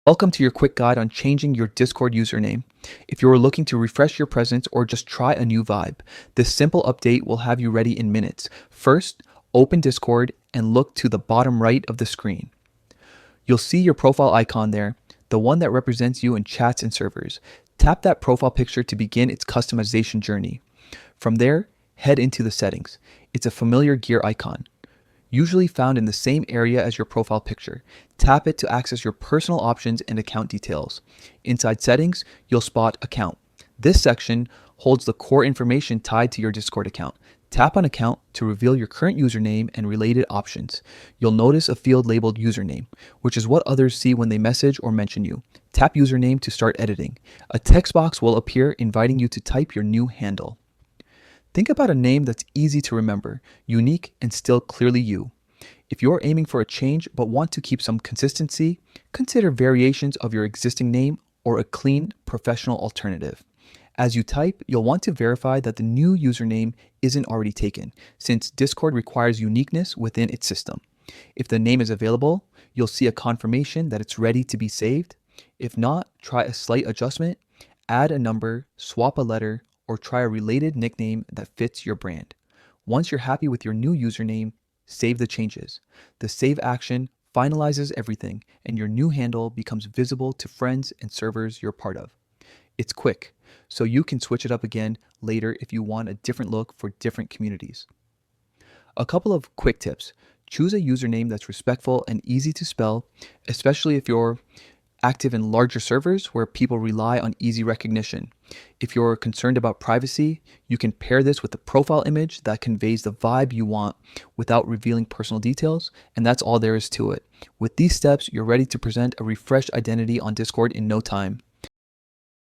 Welcome to your quick guide on changing your Discord username. If you are looking to refresh your presence or just try a new vibe, this simple update will have you ready in minutes. First, open Discord and look to the bottom right of the screen. You'll see your profile icon there, the one that represents you in chats and servers. Tap that profile picture to begin its customization journey. From there, head into the settings. It's a familiar gear icon, usually found in the same area as your profile picture. Tap it to access your personal options and account details. Inside settings, you'll spot account. This section holds the core information tied to your Discord account. Tap on account to reveal your current username and related options. You'll notice a field labeled username, which is what others see when they message or mention you. Tap username to start editing. A text box will appear inviting you to type your new handle. Think about a name that's easy to remember, unique, and still clearly you. If you're aiming for a change but want to keep some consistency, consider variations of your existing name or a clean, professional alternative. As you type, you'll want to verify that the new username isn't already taken, since Discord requires uniqueness within its system. If the name is available, you'll see a confirmation that it's ready to be saved. If not, try a slight adjustment, add a number, swap a letter, or try a related nickname that fits your brand. Once you're happy with your new username, save the changes. The save action finalizes everything, and your new handle becomes visible to friends and servers you're part of. It's quick, so you can switch it up again later if you want a different look for different communities. A couple of quick tips. Choose a username that's respectful and easy to spell, especially if you're active in larger servers where people rely on easy recognition. If you're concerned about privacy, you can pair this with a profile image that conveys the vibe you want without revealing personal details, and that's all there is to it. With these steps, you're ready to present a refreshed identity on Discord in no time.